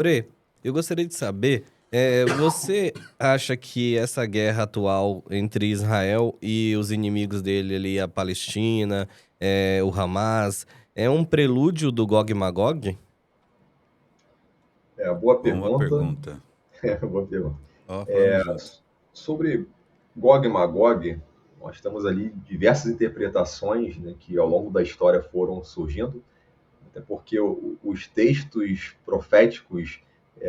Pre, eu gostaria de saber, você acha que essa guerra atual entre Israel e os inimigos dele ali, a Palestina, o Hamas, é um prelúdio do Gog e Magog? Boa Boa pergunta. pergunta. Boa pergunta. Ó, falamos junto. Sobre Gog e Magog, nós temos ali diversas interpretações, né, que ao longo da história foram surgindo, até porque os textos proféticos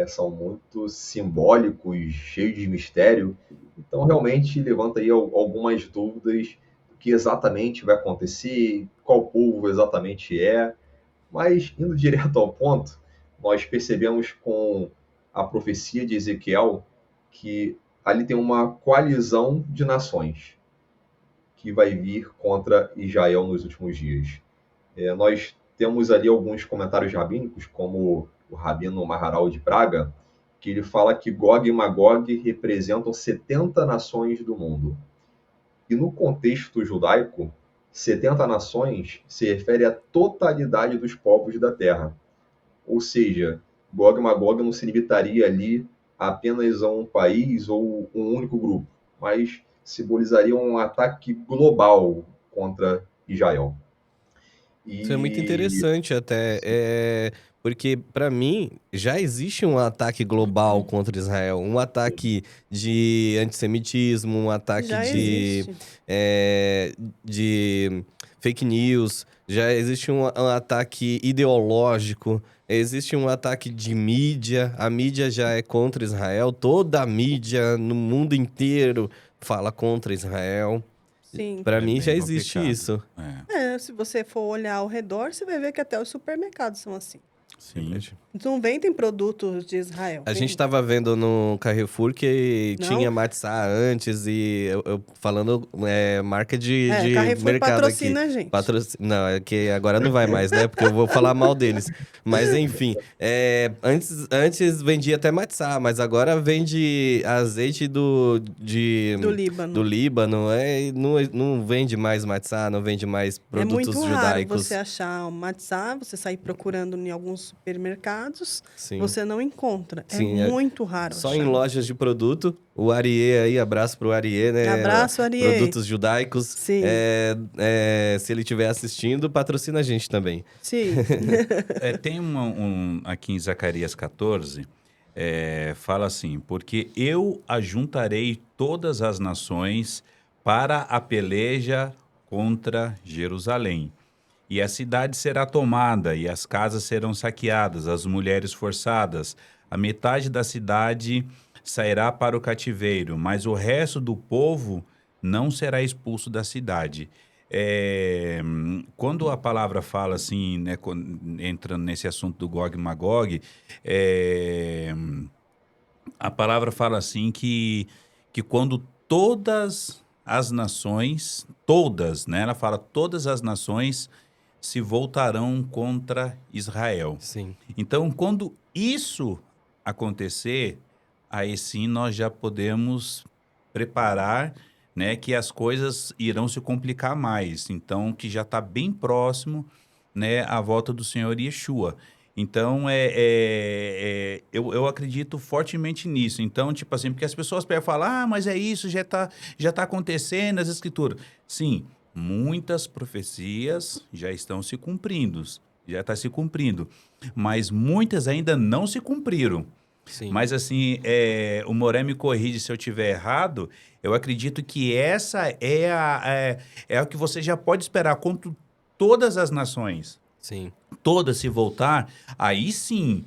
são muito simbólicos, cheios de mistério, então realmente levanta aí algumas dúvidas do que exatamente vai acontecer, qual povo exatamente é, mas indo direto ao ponto, nós percebemos com a profecia de Ezequiel que ali tem uma coalizão de nações que vai vir contra Israel nos últimos dias. Nós temos ali alguns comentários rabínicos, como o Rabino Maharal de Praga, que ele fala que Gog e Magog representam 70 nações do mundo. E no contexto judaico, 70 nações se refere à totalidade dos povos da terra. Ou seja, Gog e Magog não se limitaria ali a apenas a um país ou um único grupo, mas simbolizaria um ataque global contra Israel. Isso é muito E interessante até, porque para mim já existe um ataque global contra Israel, um ataque de antissemitismo, um ataque Já existe. de fake news, já existe um ataque ideológico, existe um ataque de mídia, a mídia já é contra Israel, toda a mídia no mundo inteiro fala contra Israel. Sim. Para É mim já bem existe complicado. isso. Se você for olhar ao redor, você vai ver que até os supermercados são assim. Sim. Não vendem produtos de Israel. A gente tava vendo no Carrefour que Não? tinha Matsá antes e eu falando marca de Carrefour mercado aqui. patrocina a gente. Não, é que agora não vai mais, né? Porque eu vou falar mal deles. Mas enfim, antes vendia até Matsá, mas agora vende azeite Do Líbano. do Líbano. Não vende mais Matsá, não vende mais É produtos muito raro judaicos. você achar um matzá, você sair procurando em alguns supermercados, Sim. você não encontra. Sim, é muito raro só achar. em lojas de produto. O Ariê aí, abraço pro Ariê, né? Abraço, Ariê. Produtos judaicos. Sim. Se ele estiver assistindo, patrocina a gente também. Sim. Tem aqui em Zacarias 14, fala assim, porque eu ajuntarei todas as nações para a peleja contra Jerusalém. E a cidade será tomada, e as casas serão saqueadas, as mulheres forçadas. A metade da cidade sairá para o cativeiro, mas o resto do povo não será expulso da cidade. Quando a palavra fala assim, né, entrando nesse assunto do Gog e Magog, a palavra fala assim que quando todas as nações, todas, né, ela fala todas as nações se voltarão contra Israel. Sim. Então, quando isso acontecer, aí sim nós já podemos preparar, né, que as coisas irão se complicar mais. Então, que já está bem próximo, né, a volta do Senhor Yeshua. Então, eu acredito fortemente nisso. Então, tipo assim, porque as pessoas pegam e falam, mas é isso, já tá acontecendo nas escrituras. Sim, muitas profecias já estão se cumprindo, já está se cumprindo, mas muitas ainda não se cumpriram. Sim. Mas assim, o Moré me corrige se eu estiver errado, eu acredito que essa é o que você já pode esperar quanto todas as nações, Sim. todas se voltar, aí sim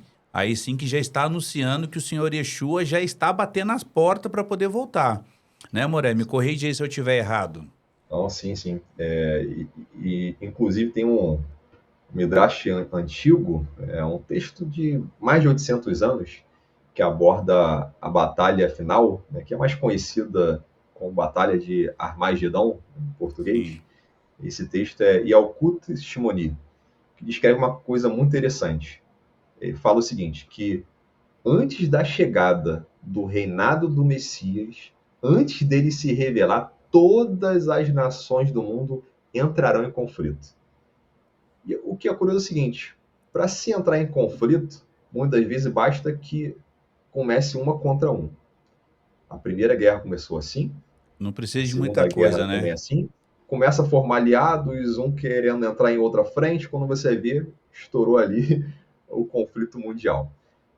que já está anunciando que o Senhor Yeshua já está batendo as portas para poder voltar. Né, Moré? Me corrige aí se eu estiver errado. Não, sim. Inclusive tem um Midrash antigo, um texto de mais de 800 anos, que aborda a batalha final, né, que é mais conhecida como Batalha de Armagedon, em português. Sim. Esse texto é Yalkut Shimoni, que descreve uma coisa muito interessante. Ele fala o seguinte, que antes da chegada do reinado do Messias, antes dele se revelar, todas as nações do mundo entrarão em conflito. E o que é curioso é o seguinte, para se entrar em conflito, muitas vezes basta que comece uma contra um. A Primeira Guerra começou assim, Não a precisa de muita Segunda Guerra coisa, também né? é assim. Começa a formar aliados, um querendo entrar em outra frente, quando você vê, estourou ali o conflito mundial.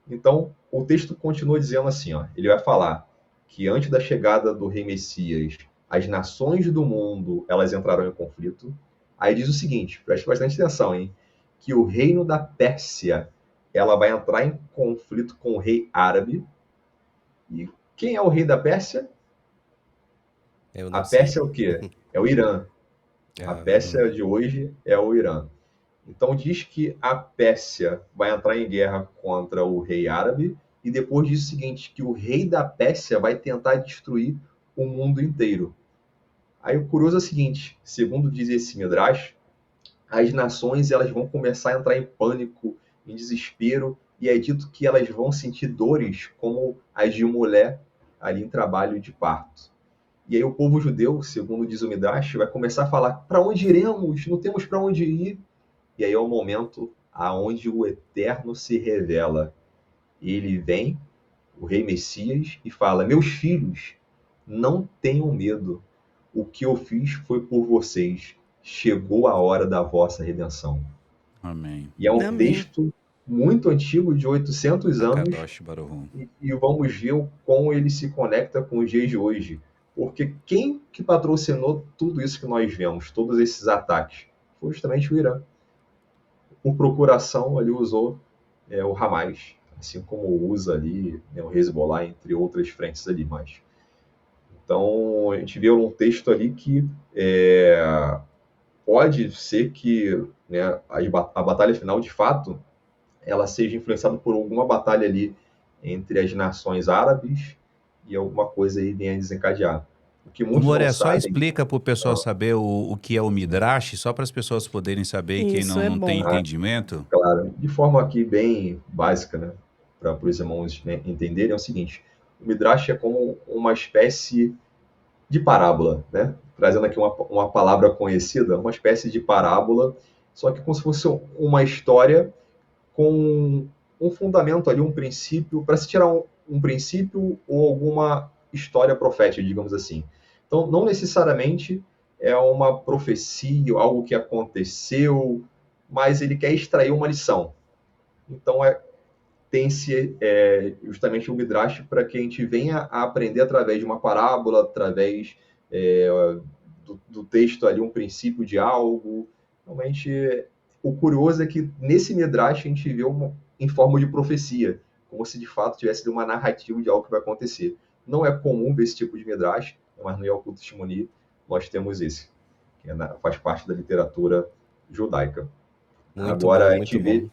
Então, o texto continua dizendo assim, ó, ele vai falar que antes da chegada do rei Messias, as nações do mundo, elas entrarão em conflito. Aí diz o seguinte, preste bastante atenção, hein? Que o reino da Pérsia, ela vai entrar em conflito com o rei árabe. E quem é o rei da Pérsia? Eu A não sei. Pérsia é o quê? É o Irã. A Ah, Pérsia de hoje é o Irã. Então diz que a Pérsia vai entrar em guerra contra o rei árabe e depois diz o seguinte, que o rei da Pérsia vai tentar destruir o mundo inteiro. Aí o curioso é o seguinte, segundo diz esse Midrash, as nações elas vão começar a entrar em pânico, em desespero, e é dito que elas vão sentir dores como as de uma mulher ali em trabalho de parto. E aí o povo judeu, segundo diz o Midrash, vai começar a falar: para onde iremos? Não temos para onde ir. E aí é o momento aonde o Eterno se revela. Ele vem, o rei Messias, e fala: meus filhos, não tenham medo. O que eu fiz foi por vocês. Chegou a hora da vossa redenção. Amém. E é um Amém. texto muito antigo, de 800 anos, Akadosh Baruch. e vamos ver como ele se conecta com os dias de hoje. Porque quem que patrocinou tudo isso que nós vemos, todos esses ataques? Foi justamente o Irã. Por procuração, ele usou o Hamas, assim como usa ali o Hezbollah, entre outras frentes ali mais. Então, a gente vê um texto ali que pode ser que né, a batalha final, de fato, ela seja influenciada por alguma batalha ali entre as nações árabes e alguma coisa aí venha a desencadear. O que Ô, muitos não Moré, só sabem. explica para o pessoal saber o que é o Midrash, só para as pessoas poderem saber e quem Isso é não tem bom. entendimento. Claro, de forma aqui bem básica, né, para os irmãos né, entenderem, é o seguinte: o Midrash é como uma espécie de parábola, né? Trazendo aqui uma palavra conhecida, uma espécie de parábola, só que como se fosse uma história com um fundamento ali, um princípio, para se tirar um princípio ou alguma história profética, digamos assim. Então, não necessariamente é uma profecia, algo que aconteceu, mas ele quer extrair uma lição. Então, tem-se justamente o Midrash para que a gente venha a aprender através de uma parábola, através é, do texto ali, um princípio de algo. Realmente, o curioso é que nesse Midrash a gente vê em forma de profecia, como se de fato tivesse uma narrativa de algo que vai acontecer. Não é comum ver esse tipo de Midrash, mas no Yalkut Shimoni nós temos esse, que faz parte da literatura judaica. muito bom, Agora a gente muito vê bom.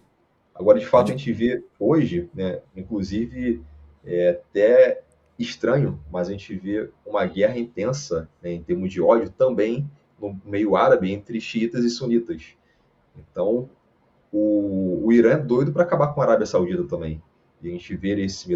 Agora, de fato, a Pode. gente vê hoje, né, inclusive, é até estranho, mas a gente vê uma guerra intensa, né, em termos de ódio, também no meio árabe, entre xiitas e sunitas. Então, o Irã é doido para acabar com a Arábia Saudita também. E a gente vê esse